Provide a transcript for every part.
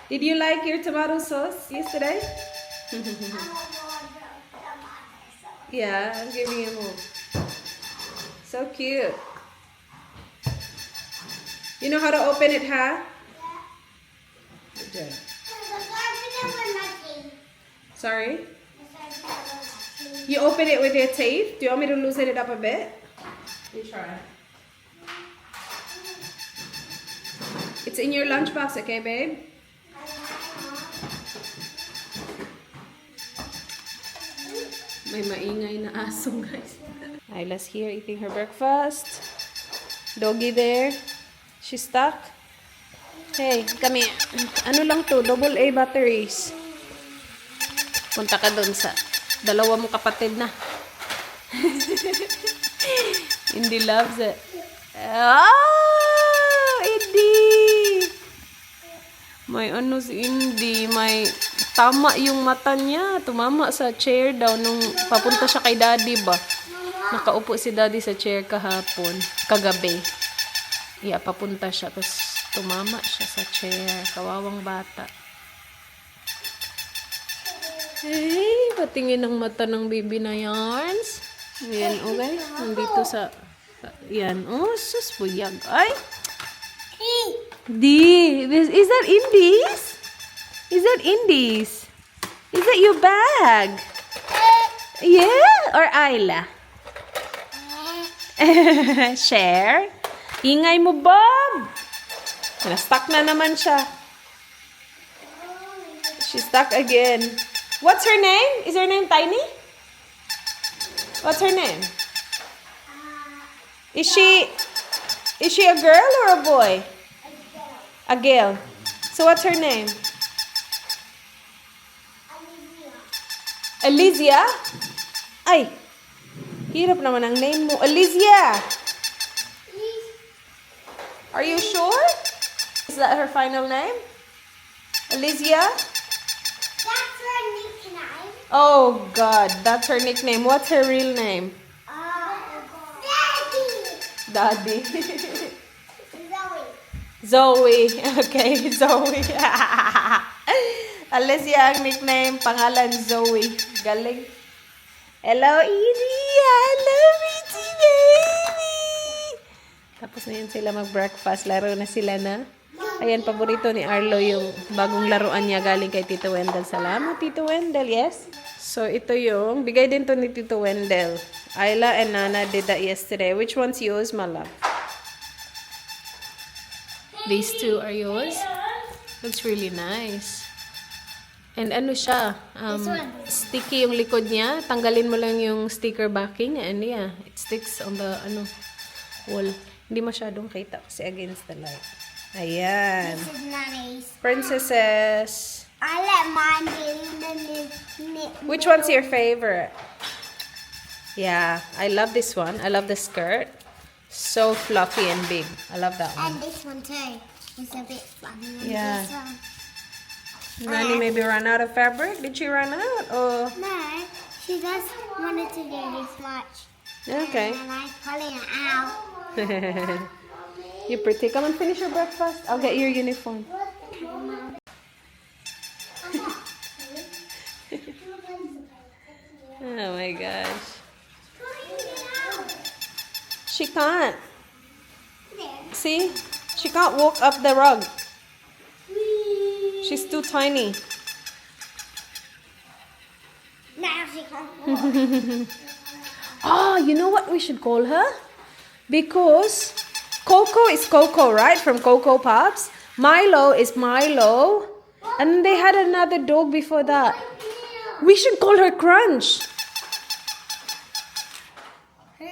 Did you like your tomato sauce yesterday? Yeah, I'm giving you more. So cute. You know how to open it, huh? Good job. Sorry? You open it with your teeth? Do you want me to loosen it up a bit? You try. It's in your lunchbox, okay, babe? May maingay na aso, guys. Isla's here eating her breakfast. Doggy there. She's stuck. Hey, come here. Ano lang to? Double A batteries. Punta ka dun sa dalawa mong kapatid na. Indy loves it. Oh, Indy! May ano si Indy. May tama yung mata niya. Tumama sa chair daw nung papunta siya kay daddy ba. Nakaupo si daddy sa chair kahapon. Kagabi. Yeah, papunta siya. Tapos tumama siya sa chair. Kawawang bata. Hey, patingin ang mata ng baby na yarns. Ayan, okay. Nandito sa... Yan. Oh, sus, buyag. Ay! Is that Indy's? Is that Indy's? Is that your bag? Yeah? Or Isla? Share? Ingay mo, Bob! Na-stuck na naman siya. She's stuck again. What's her name? Is her name Tiny? What's her name? Is she a girl or a boy? A girl. So what's her name? Alizia? Ay, hirap naman ang name mo. Alizia! Are you sure? Is that her final name? Alizia? That's her nickname. Oh God, that's her nickname. What's her real name? Daddy. Daddy. Zoe. Zoe. Okay, Zoe. Alizia ang nickname. Pangalan Zoe. Galing. Hello, Edie. Hello, pretty baby. Tapos na yun sila mag-breakfast. Laro na sila na. Ayan, paborito ni Arlo yung bagong laruan niya galing kay Tito Wendell. Salamat, Tito Wendell. Yes? So, ito yung, bigay din to ni Tito Wendell. Isla and Nana did that yesterday. Which one's yours, my love? These two are yours? Looks really nice. And ano siya? Sticky yung likod niya. Tanggalin mo lang yung sticker backing. And yeah, it sticks on the wall. Hindi masyadong kita kasi against the light. Ayan. This is Nanny's. Princesses. I let mine be the Which one's your favorite? Yeah, I love this one. I love the skirt. So fluffy and big. I love that one. And this one too. It's a bit funny. Yeah. This one. Nani maybe ran out of fabric? Did she run out? Or No, she just wanted to do this much. okay. And I pulling it out. You're pretty. Come and finish your breakfast. I'll get your uniform. Oh my gosh. She can't. See? She can't walk up the rug. She's too tiny. Now she can't. Oh, you know what we should call her? Because Coco is Coco, right? From Coco Pops. Milo is Milo. And they had another dog before that. We should call her Crunch.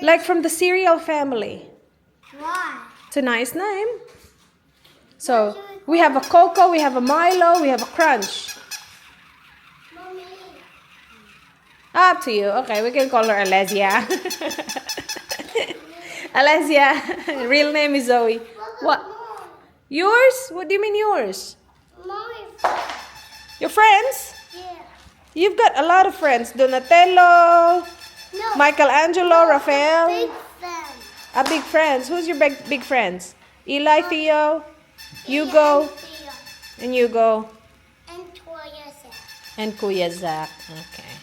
Like from the cereal family. Why? It's a nice name. So, we have a Coco, we have a Milo, we have a Crunch. Mommy. Up to you. Okay, we can call her Alesia. Alesia. Real name is Zoe. What? Yours? What do you mean yours? Mommy. Your friends? Yeah. You've got a lot of friends. Donatello, No. Michelangelo, Raphael. Big fan. Big friends. Who's your big friends? Eli, Theo, Hugo, and Hugo. And Kuya Zach. Okay.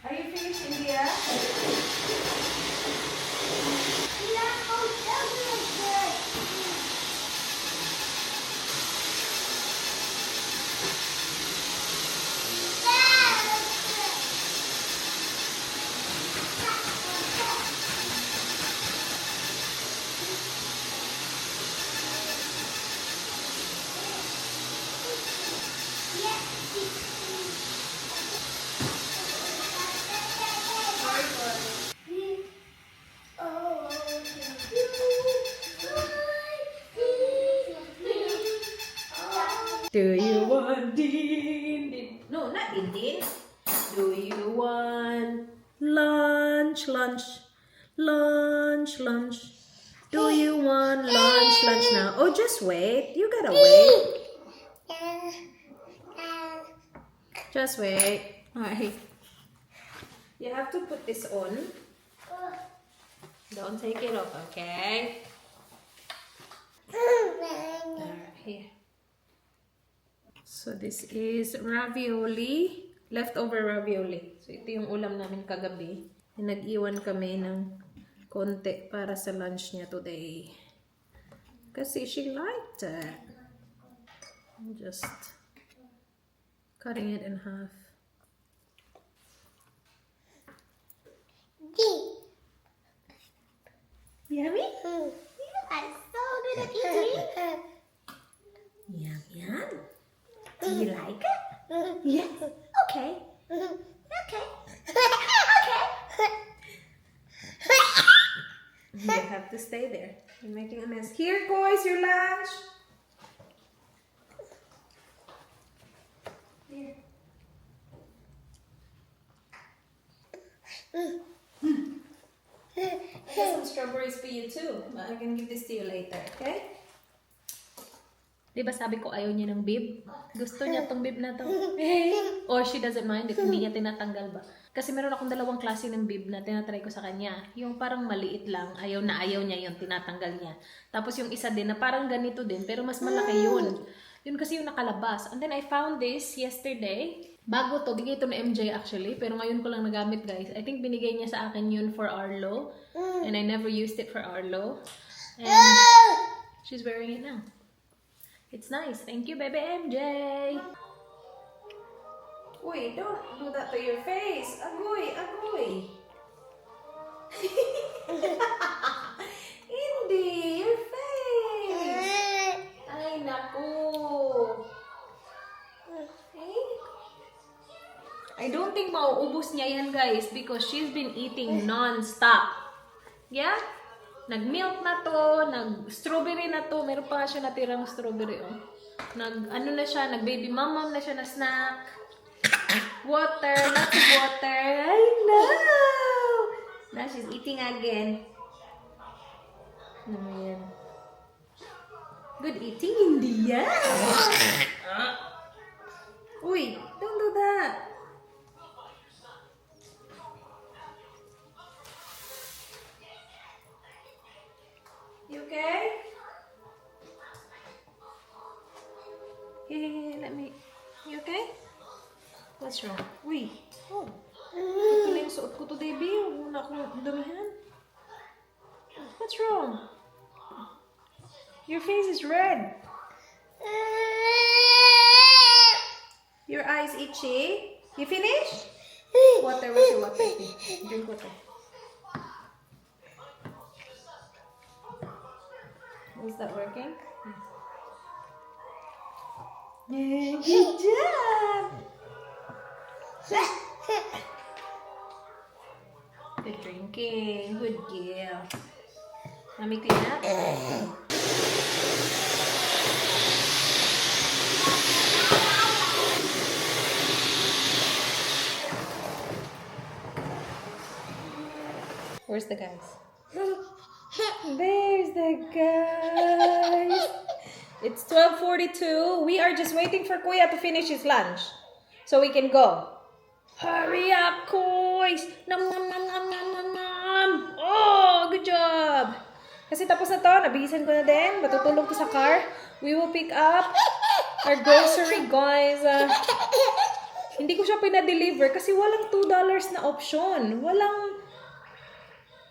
Are you finished, India? Do you want din? No, not din. Do you want lunch? Do you want lunch now? Oh, just wait. You gotta wait. Just wait. Alright. You have to put this on. Don't take it off, okay? Alright, here. So this is ravioli, leftover ravioli. So ito yung ulam namin kagabi. Nag-iwan kami ng konti para sa lunch niya today. Kasi she liked it. I'm just cutting it in half. Yummy? I'm so good at eating. Yum, yum. Do you like it? Yes. Okay. Okay. You have to stay there. You're making a mess. Here, boys, your lunch. Here. I got some strawberries for you too. But I can give this to you later, okay? Diba sabi ko ayaw niya ng bib? Gusto niya tong bib na to. Or she doesn't mind if hindi niya tinatanggal ba. Kasi meron akong dalawang klase ng bib na tinatry ko sa kanya. Yung parang maliit lang, ayaw niya yung tinatanggal niya. Tapos yung isa din na parang ganito din, pero mas malaki yun. Yun kasi yung nakalabas. And then I found this yesterday. Bago to, bigay to na MJ actually, pero ngayon ko lang nagamit guys. I think binigay niya sa akin yun for Arlo. And I never used it for Arlo. And she's wearing it now. It's nice. Thank you, baby MJ. Uy, don't do that to your face. Agoy, agoy. Hindi, your face. Ay, naku. Okay. I don't think mauubos niya yan, guys, because she's been eating non-stop. Yeah? Nag-milk na to, nag-strawberry na to. Meron pa nga siya natirang strawberry, oh. Nag-ano na siya, nag-baby mamam na siya na snack. Water, lots of water. I know! Now she's eating again. Ayan. Good eating, India. Uy, don't do that. You okay? Here, let me. You okay? What's wrong? Uy. Oh. Ito na yung suot ko today, babe. Huwag mo na akong dumihan. What's wrong? Your face is red. Your eyes itchy. You finished? Water, where's your water? Drink water. Is that working? Yeah, good job! Good drinking. Good girl. Let me clean up. Where's the guys? There's the guys. It's 12:42. We are just waiting for Kuya to finish his lunch so we can go. Hurry up, Kois! Nom nom nom nom nom nom nom! Oh, good job! Kasi tapos na to, nabihisan ko na din. Matutulog ko sa car. We will pick up our grocery, guys. Hindi ko siya pinadeliver kasi walang $2 na option. Walang...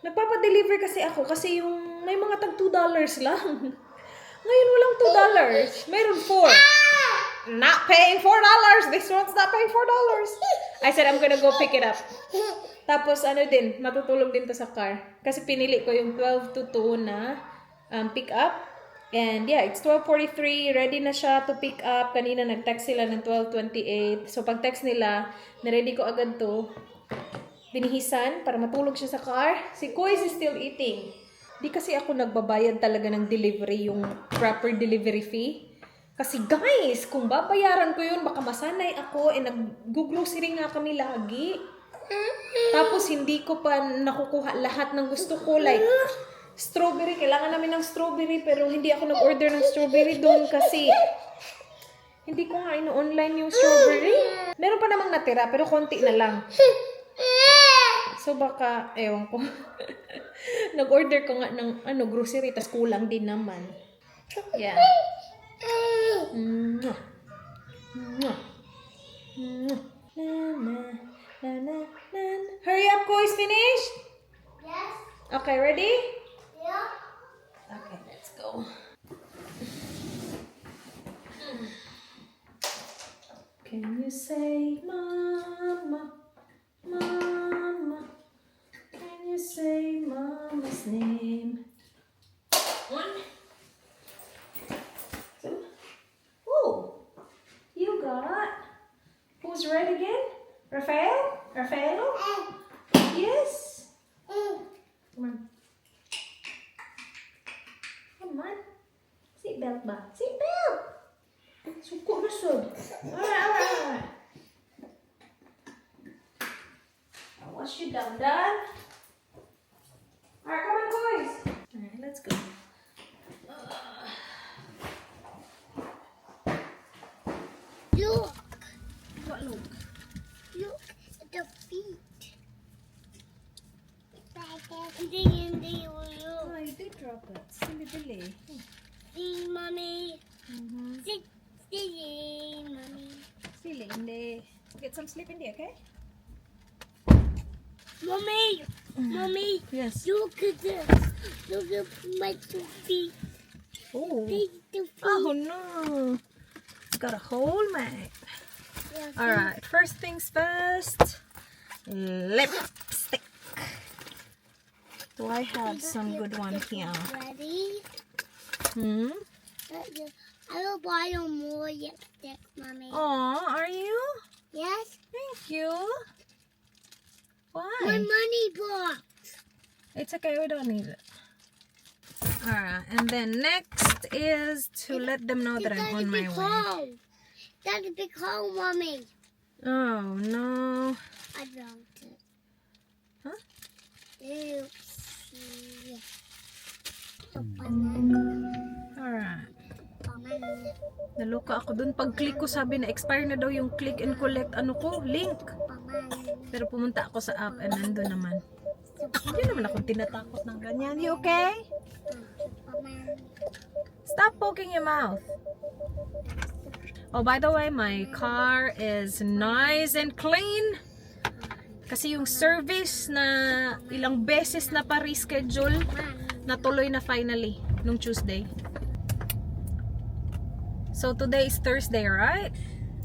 Nagpapadeliver kasi ako kasi yung may mga tag $2 lang. Ngayon walang $2. Mayroon 4. Not paying $4. This one's not paying $4. I said I'm gonna go pick it up. Tapos ano din, matutulog din to sa car. Kasi pinili ko yung 12 to 2 na pick up. And yeah, it's 12:43. Ready na siya to pick up. Kanina nag-text sila ng 12:28. So pag text nila, na-ready ko agad to. Binihisan para matulog siya sa car. Si Kois is still eating. Di kasi ako nagbabayad talaga ng delivery, yung proper delivery fee. Kasi guys, kung babayaran ko yun, baka masanay ako. Nag-grocery nga kami lagi. Tapos hindi ko pa nakukuha lahat ng gusto ko. Like, strawberry. Kailangan namin ng strawberry pero hindi ako nag-order ng strawberry doon kasi hindi ko nga ino-online yung strawberry. Meron pa namang natira pero konti na lang. So baka, ewan ko. Nag-order ko nga ng grocery tas kulang din naman. Yeah. Mwah. Mwah. Mwah. Na, na, na. Hurry up, Kois. Finish? Yes. Okay, ready? Yeah. Okay, let's go. Can you say mama? Mama, can you say mama's name? 1, 2. Oh, you got. Who's red again? Rafael? Rafaelo? Yes. Come on. Come on. Seatbelt ba? Seatbelt. Suko na sud. Alright. Wash you down, Dad. Alright, come on, boys. Alright, let's go. Look. What look? Look at the feet. Hindi. Oh, you did drop it. Silly. See, mommy. Mm-hmm. See, mommy. Silly, hindi. Get some sleep in there, okay? Mommy. Mommy. Yes. Look at this. Look at my 2 feet. Oh. Big 2 feet. Oh, no. It's got a hole, mate. Yeah, Alright, first things first. Lipstick. Do I have some good one here? Ready? Hmm? I will buy you more lipstick, mommy. Aw, are you? Yes? Thank you. My Why? money box. It's okay, we don't need it. Alright, and then next is to let them know that I'm on my way. Hole. That's a big hole, mommy. Oh, no. I dropped it. Huh? Oopsie. Banana. Alright. Banana. Naloka ako dun. Pag-click ko, sabi na expire na daw yung click and collect link. Banana. Pero pumunta ako sa app and nandun naman. Hindi naman ako tinatakot ng ganyan. You okay? Banana. Stop poking your mouth. Oh, by the way, my car is nice and clean. Kasi yung service na ilang beses na pa-reschedule, natuloy na finally nung Tuesday. So today is Thursday, right?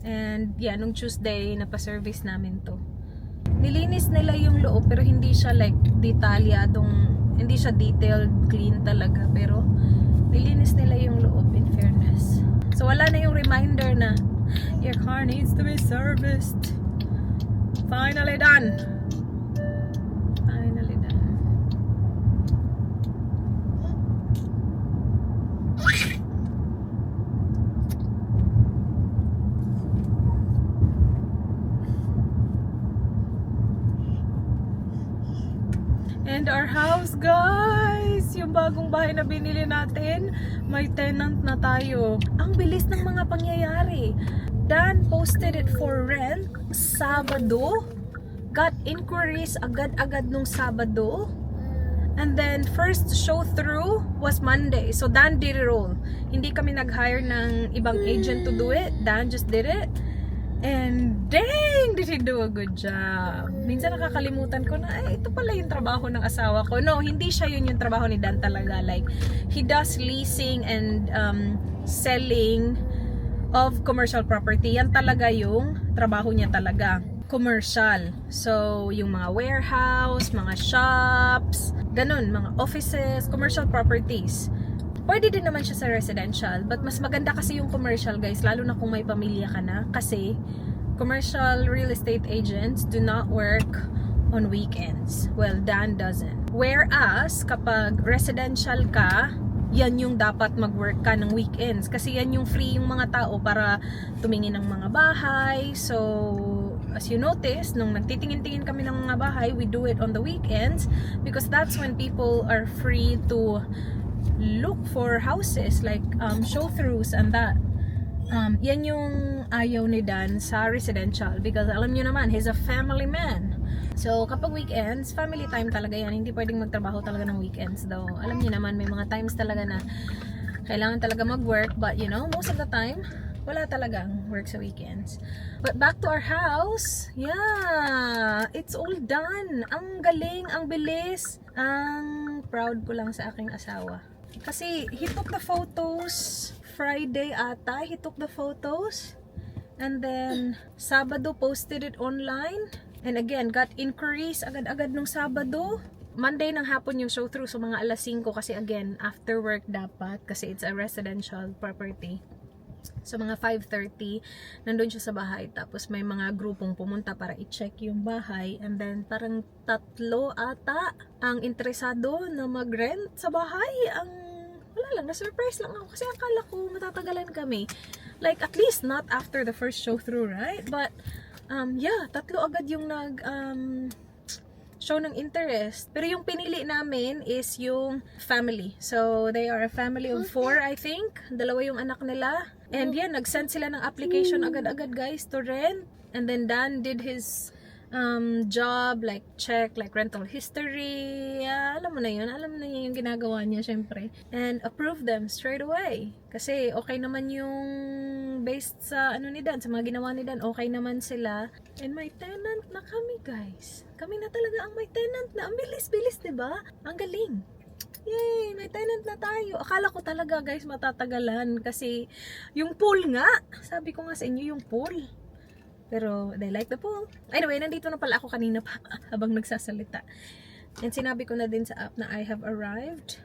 And yeah, nung Tuesday napa-service namin to. Nilinis nila yung loob pero hindi siya like detalyadong, hindi siya detailed, clean talaga. Pero nilinis nila yung loob, in fairness. So wala na yung reminder na your car needs to be serviced. Finally done. Finally done. And our house, guys, yung bagong bahay na binili natin, may tenant na tayo. Ang bilis ng mga pangyayari. Dan posted it for rent Sabado. Got inquiries agad-agad nung Sabado. And then first show through was Monday. So Dan did it all. Hindi kami nag-hire ng ibang agent to do it. Dan just did it. And dang, did he do a good job. Minsan nakakalimutan ko na, ito pala yung trabaho ng asawa ko. No, hindi siya yun yung trabaho ni Dan talaga. Like, he does leasing and selling of commercial property. Yan talaga yung trabaho niya talaga. Commercial. So, yung mga warehouse, mga shops, ganun, mga offices, commercial properties. Pwede din naman siya sa residential, but mas maganda kasi yung commercial, guys, lalo na kung may pamilya ka na, kasi commercial real estate agents do not work on weekends. Well, Dan doesn't. Whereas, kapag residential ka, yan yung dapat mag-work ka ng weekends, kasi yan yung free yung mga tao para tumingin ng mga bahay. So, as you notice, nung nagtitingin-tingin kami ng mga bahay, we do it on the weekends because that's when people are free to look for houses, like show-throughs and that. Yan yung ayaw ni Dan sa residential because alam nyo naman, he's a family man. So kapag weekends, family time talaga yan. Hindi pwedeng magtrabaho talaga ng weekends daw. Alam nyo naman, may mga times talaga na kailangan talaga mag-work, but you know, most of the time wala talagang work sa weekends. But back to our house, yeah, it's all done. Ang galing, ang bilis. Ang proud ko lang sa aking asawa. Kasi he took the photos Friday ata, he took the photos, and then Sabado posted it online, and again got inquiries agad-agad nung Sabado. Monday ng hapon yung show through, so mga alas 5 kasi again after work dapat kasi it's a residential property. So mga 5:30 nandun siya sa bahay, tapos may mga grupong pumunta para i-check yung bahay, and then parang 3 ata ang interesado na mag-rent sa bahay. Wala lang, na-surprise lang ako kasi akala ko matatagalan kami. Like, at least not after the first show through, right? But, yeah, 3 agad yung show ng interest. Pero yung pinili namin is yung family. So, they are a family of 4, I think. 2 yung anak nila. And yeah, nag-send sila ng application agad-agad, guys, to rent. And then Dan did his job, like check, like rental history, alam mo na yun yung ginagawa niya syempre, and approve them straight away kasi okay naman yung based sa ano ni Dan, sa mga ginawa ni Dan, okay naman sila, and may tenant na kami, guys. Kami na talaga ang may tenant na. Ang bilis-bilis, diba? Ang galing. Yay! May tenant na tayo. Akala ko talaga, guys, matatagalan kasi yung pool nga, sabi ko nga sa inyo, yung pool. Pero they like the pool. Anyway, nandito na pala ako kanina pa habang nagsasalita. And sinabi ko na din sa app na I have arrived.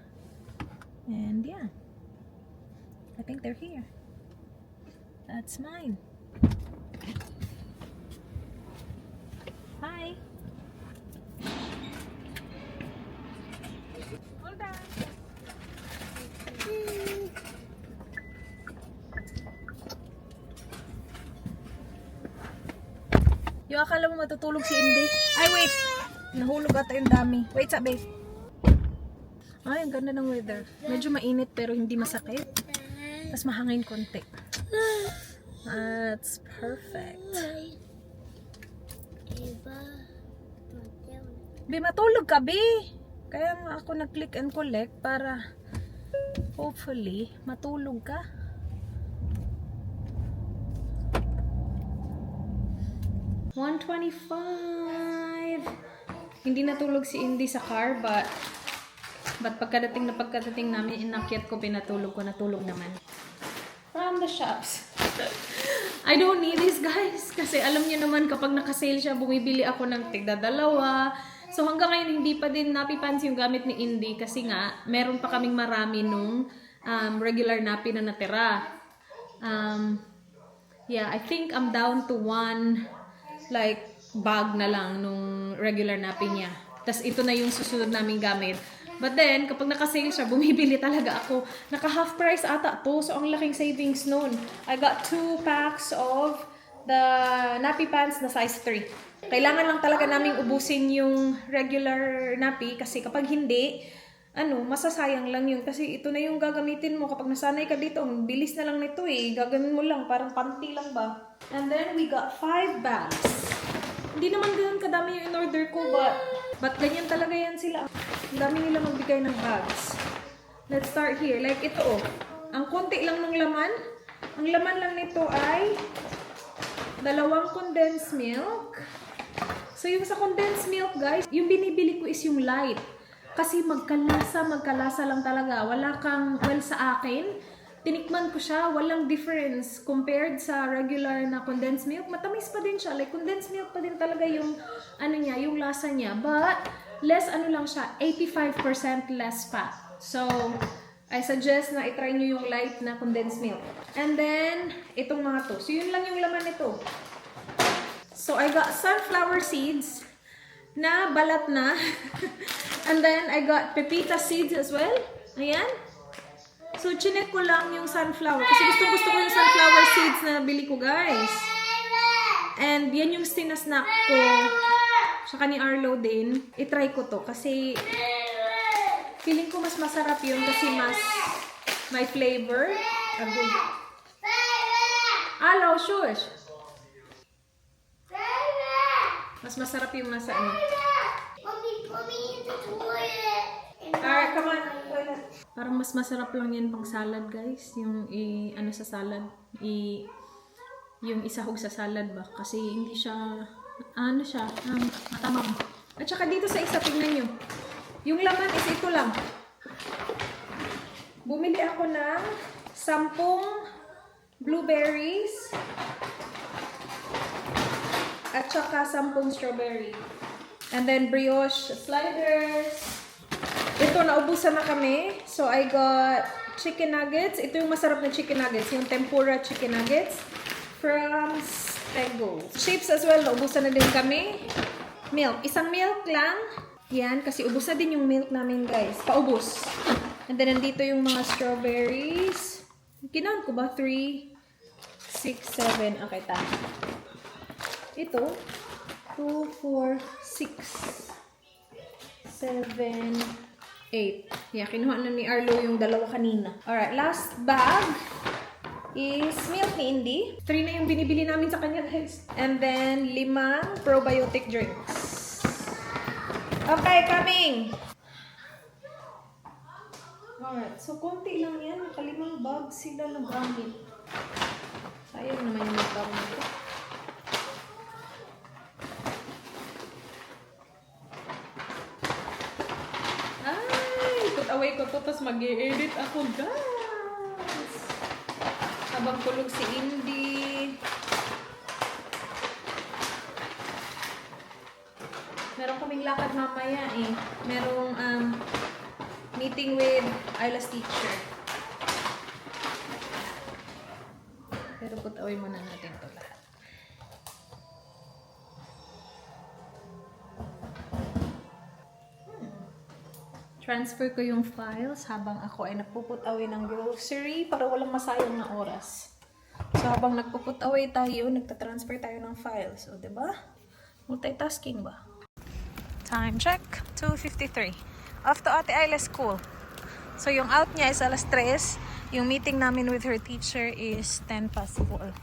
And yeah. I think they're here. That's mine. Hi. Hold on. Yung akala mo matutulog si Indy. Ay, wait! Nahulog ata yung dami. Wait, sabi. Ay, ang ganda ng weather. Medyo mainit pero hindi masakit. Tapos mahangin konti. That's perfect. Bi, matulog ka, Bi! Kaya nga ako nag-click and collect para hopefully matulog ka. $125. Hindi natulog si Indy sa car, but pagkadating namin, inakyat ko, pinatulog ko, natulog naman. From the shops. I don't need this, guys. Kasi alam niyo naman, kapag naka-sale siya, bumibili ako ng tigda-2. So hanggang ngayon, hindi pa din nappy pants yung gamit ni Indy. Kasi nga, meron pa kaming marami nung regular nappy na natira. Yeah, I think I'm down to 1 like bag na lang nung regular nappy niya. Tapos ito na yung susunod naming gamit. But then, kapag naka-sale siya, bumibili talaga ako. Naka-half price ata to. So, ang laking savings nun. I got 2 packs of the nappy pants na size 3. Kailangan lang talaga naming ubusin yung regular nappy kasi kapag hindi, masasayang lang yun. Kasi ito na yung gagamitin mo. Kapag nasanay ka dito, ang bilis na lang nito eh. Gagawin mo lang, parang panty lang ba? And then, we got 5 bags. Hindi naman ganun kadami yung in-order ko, but ganyan talaga yan sila. Ang dami nila magbigay ng bags. Let's start here. Like ito oh. Ang konti lang ng laman. Ang laman lang nito ay 2 condensed milk. So yung sa condensed milk guys, yung binibili ko is yung light. Kasi magkalasa lang talaga. Wala kang, sa akin, tinikman ko siya, walang difference compared sa regular na condensed milk. Matamis pa din siya. Like condensed milk pa din talaga yung, yung lasa niya. But, less lang siya, 85% less fat. So, I suggest na itry nyo yung light na condensed milk. And then, itong mga to. So, yun lang yung laman nito. So, I got sunflower seeds na balat na. And then, I got pepita seeds as well. Ayan. So, chinek ko lang yung sunflower. Kasi gusto ko yung sunflower seeds na nabili ko, guys. And, yan yung sinasnack ko. Saka ni Arlo din. I-try ko to. Kasi, feeling ko mas masarap yun. Kasi mas may flavor. Agoy. Arlo, shush. Mas masarap yung nasa ano. Mommy, put me in the toilet. Alright, come on. Parang mas masarap lang yan pang salad, guys. Yung sa salad. Yung isahog sa salad ba? Kasi hindi siya, matamam. At saka dito sa isa, tingnan nyo. Yung laman is ito lang. Bumili ako ng 10 blueberries. At saka 10 strawberry. And then brioche sliders. Ito, naubusan na kami. So, I got chicken nuggets. Ito yung masarap na chicken nuggets. Yung tempura chicken nuggets from Stego. Chips as well. Naubusan na din kami. Milk. Isang milk lang. Yan. Kasi ubus na din yung milk namin, guys. Paubos. And then, nandito yung mga strawberries. Kinount ko ba? 3, 6, 7. Okay, tama. Ito. 2, 4, 6, 7, 8. Yeah, kinuha na ni Arlo yung 2 kanina. Alright, last bag is milk ni Indy. 3 na yung binibili namin sa kanya, guys. And then, 5 probiotic drinks. Okay, coming! Alright, so konti lang yan. 5 bags sila nagamit. Sayang naman yung magkamit ko. Away ko to, tapos mag-i-edit ako, guys. Habang tulog si Indy. Meron kaming lakad mamaya eh. Merong meeting with Isla's teacher. Pero put away muna natin to lahat. Transfer ko yung files habang ako ay nagpuput away ng grocery para walang masayang na oras. So, habang nagpuput away tayo, nagtatransfer tayo ng files. O, diba? Multitasking ba? Time check, 2:53. Off to Ate Isla's school. So, yung out niya is 3:00. Yung meeting namin with her teacher is 4:10.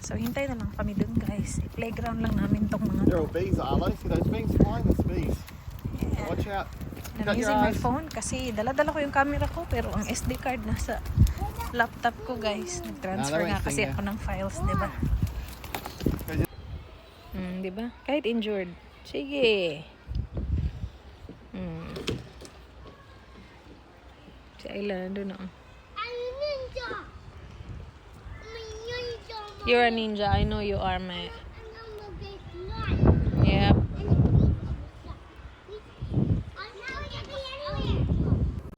So, hintay na lang kami dun, guys. Playground lang namin tong mga... There are bees, Arlo. See those bees flying? That's bees. Yeah. Watch out. I'm using my phone kasi dala-dala ko yung camera ko pero ang SD card nasa laptop ko, guys. Nag-transfer nga kasi ako ng files, di ba? Di ba? Kahit injured. Sige. Si Ayla, doon ako. I'm a ninja. I'm a ninja. You're a ninja. I know you are, mate. I'm gonna get light. Yep.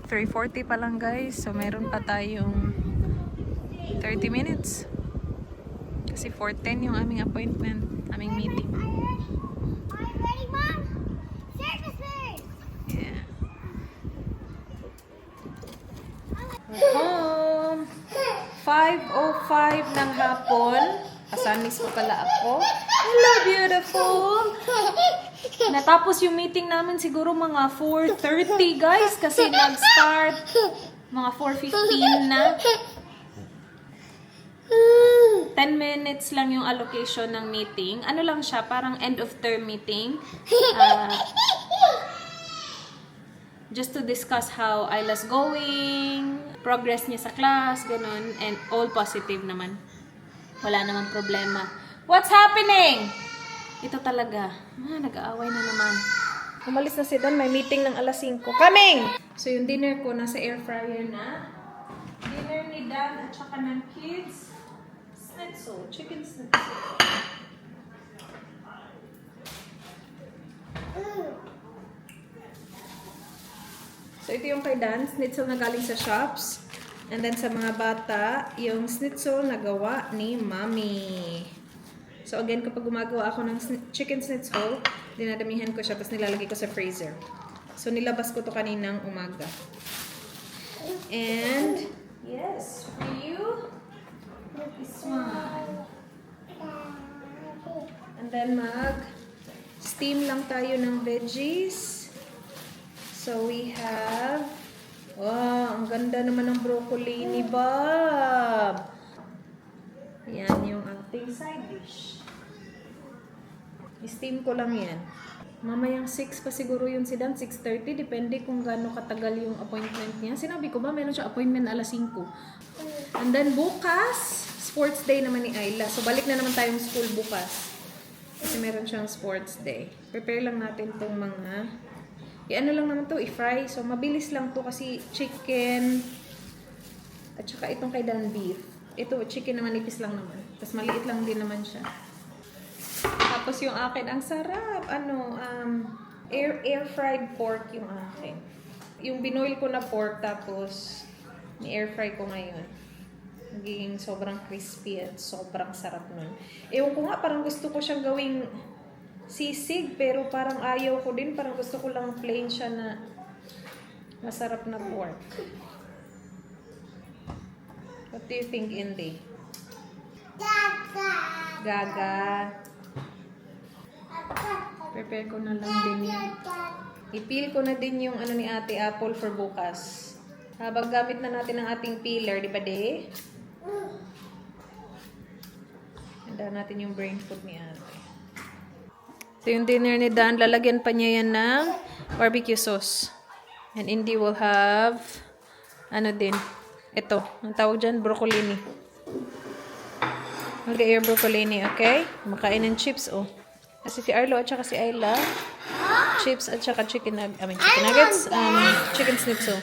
3:40 pa lang, guys. So, meron pa tayong 30 minutes. Kasi 4:10 yung aming appointment, aming meeting. Are you ready, Mom? Services! Yeah. We're home. 5:05 ng hapon. Asanis ko pala ako. Hello, beautiful! Natapos yung meeting namin siguro mga 4:30 guys kasi nag-start mga 4:15 na. 10 minutes lang yung allocation ng meeting. Ano lang siya, parang end of term meeting. Just to discuss how Ayla's going, progress niya sa class, ganun, and all positive naman. Wala namang problema. What's happening? Ito talaga. Nag-aaway na naman. Umalis na si Dan, may meeting ng alas 5. Coming! So yung dinner ko nasa air fryer na. Dinner ni Dan at saka ng kids. Schnitzel, chicken schnitzel. So ito yung kay Dan, schnitzel na galing sa shops. And then sa mga bata, yung schnitzel na gawa ni Mommy. So again, kapag gumagawa ako ng chicken schnitzel, dinadamihan ko siya, tapos nilalagay ko sa freezer. So nilabas ko to kaninang umaga. And, yes, for you, this one. And then mag-steam lang tayo ng veggies. So we have, wow, ang ganda naman ng broccoli ni Bob. Yan yung ating side dish. I-steam ko lang yan. Mamayang 6 pa siguro yun si Dan, 6:30. Depende kung gaano katagal yung appointment niya. Sinabi ko ba, meron siya appointment alas 5. And then bukas, sports day naman ni Ayla. So balik na naman tayong school bukas. Kasi meron siyang sports day. Prepare lang natin tong mga, ano lang naman to, i-fry. So mabilis lang to kasi chicken, at saka itong kay Dan beef. Ito, chicken naman, nipis lang naman. Tapos maliit lang din naman siya. Tapos yung akin, ang sarap. Air fried pork yung akin. Yung binoil ko na pork, tapos ni-air fry ko ngayon. Nagiging sobrang crispy at sobrang sarap nun. Ewan ko nga, parang gusto ko siyang gawing sisig, pero parang ayaw ko din. Parang gusto ko lang plain siya na masarap na pork. What do you think, Indy? Gaga. Prepare ko na lang din yan. I-peel ko na din yung ni ate apple for bukas. Habang gamit na natin ang ating peeler, di ba de? Handa natin yung brain food ni ate. So yung dinner ni Dan, lalagyan pa niya yan ng barbecue sauce. And Indy will have, ito, ang tawag dyan, broccolini. Mag-air broccolini, okay? Makain ng chips, oh. Kasi si Arlo at saka si Ayla, chips at saka chicken nuggets, chicken schnitzel.